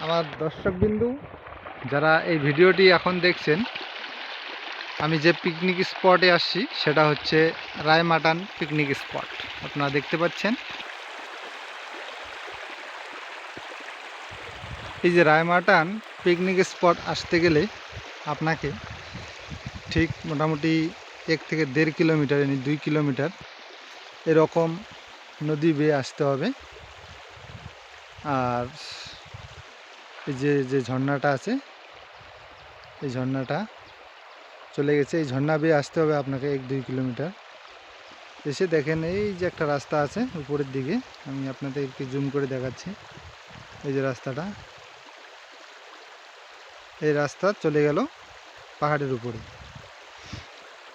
আমার দর্শকবিন্দু যারা এই ভিডিওটি এখন দেখছেন, আমি যে পিকনিক স্পটে আসছি সেটা হচ্ছে রায়মাটান পিকনিক স্পট। আপনারা দেখতে পাচ্ছেন এই যে রায়মাটান পিকনিক স্পট আসতে গেলে আপনাকে ঠিক মোটামুটি 1 থেকে 1.5 কিলোমিটার, 2 কিলোমিটার এরকম নদী বেয়ে আসতে হবে। আর এই যে ঝর্ণাটা আছে, এই ঝর্ণাটা চলে গেছে, এই ঝর্ণা বেয়ে আসতে হবে আপনাকে 1-2 কিলোমিটার। এসে দেখেন এই যে একটা রাস্তা আছে উপরের দিকে, আমি আপনাদেরকে জুম করে দেখাচ্ছি। এই যে রাস্তাটা, এই রাস্তা চলে গেল পাহাড়ের উপরে।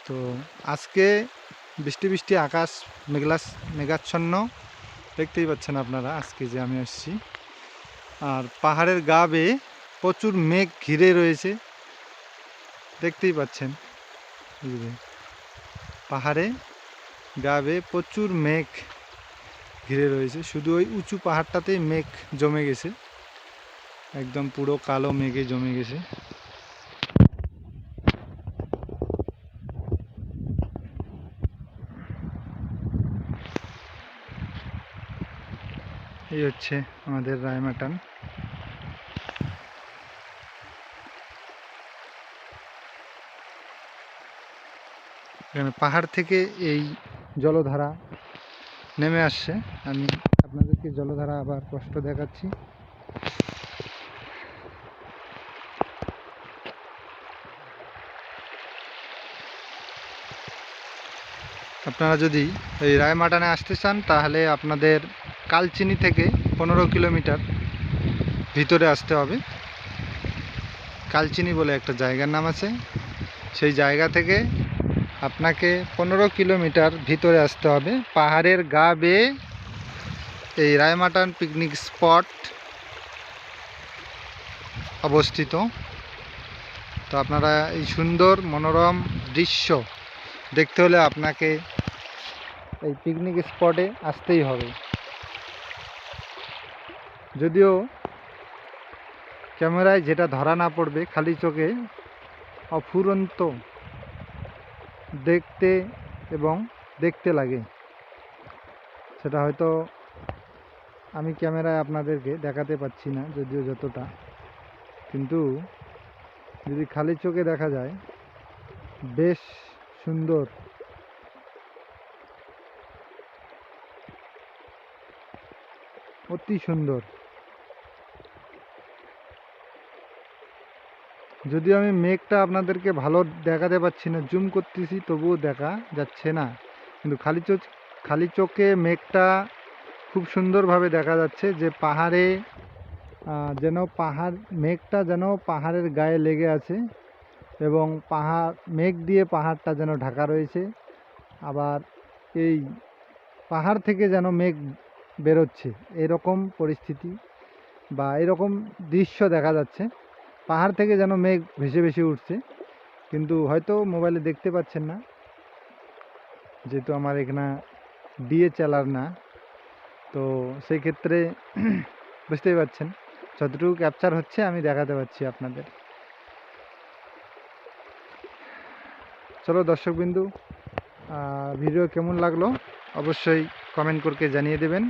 তো আজকে বৃষ্টি বৃষ্টি আকাশ, মেঘাচ্ছন্ন দেখতেই পাচ্ছেন আপনারা। আজকে যে আমি আসছি, আর পাহাড়ের গা বেয়ে প্রচুর মেঘ ঘিরে রয়েছে, দেখতেই পাচ্ছেন। পাহাড়ে গা বেয়ে প্রচুর মেঘ ঘিরে রয়েছে, শুধু ওই উঁচু পাহাড়টাতেই মেঘ জমে গেছে, একদম পুরো কালো মেঘে জমে গেছে। এই হচ্ছে আমাদের রায়মাটান। এখানে পাহাড় থেকে এই জলধারা নেমে আসছে। আমি আপনাদেরকে জলধারা আবার স্পষ্ট দেখাচ্ছি। আপনারা যদি এই রায়মাটানে আসতে চান তাহলে আপনাদের কালচিনি থেকে 15 কিলোমিটার ভিতরে আসতে হবে। কালচিনি বলে একটা জায়গার নাম আছে, সেই জায়গা থেকে আপনাকে 15 কিলোমিটার ভিতরে আসতে হবে। পাহাড়ের গা বেয়ে এই রায়মাটান পিকনিক স্পট অবস্থিত। তো আপনারা এই সুন্দর মনোরম দৃশ্য দেখতে হলে আপনাকে এই পিকনিক স্পটে আসতেই হবে। যদিও ক্যামেরায় যেটা ধরা না পড়বে, খালি চোখে অফুরন্ত দেখতে এবং দেখতে লাগে, সেটা হয়তো আমি ক্যামেরায় আপনাদেরকে দেখাতে পাচ্ছি না যদিও যতটা, কিন্তু যদি খালি চোখে দেখা যায় বেশ সুন্দর। অতি সুন্দর। যদিও আমি মেঘটা আপনাদেরকে ভালো দেখাতে পাচ্ছি না, জুম করতেছি তবুও দেখা যাচ্ছে না, কিন্তু খালি চোখে মেঘটা খুব সুন্দরভাবে দেখা যাচ্ছে। যে পাহাড়ে যেন মেঘটা যেন পাহাড়ের গায়ে লেগে আছে এবং মেঘ দিয়ে পাহাড়টা যেন ঢাকা রয়েছে। আবার এই পাহাড় থেকে যেন মেঘ বেরোচ্ছে, এরকম পরিস্থিতি বা এরকম দৃশ্য দেখা যাচ্ছে। পাহাড় থেকে যেন মেঘ ভেসে ভেসে উঠছে, কিন্তু হয়তো মোবাইলে দেখতে পাচ্ছেন না, যেহেতু আমার এখানে ডিএসএলআর না। তো সেই ক্ষেত্রে বুঝতেই পারছেন, যতটুকু ক্যাপচার হচ্ছে আমি দেখাতে পাচ্ছি আপনাদের। চলো দর্শকবিন্দু, ভিডিও কেমন লাগলো অবশ্যই কমেন্ট করে জানিয়ে দেবেন।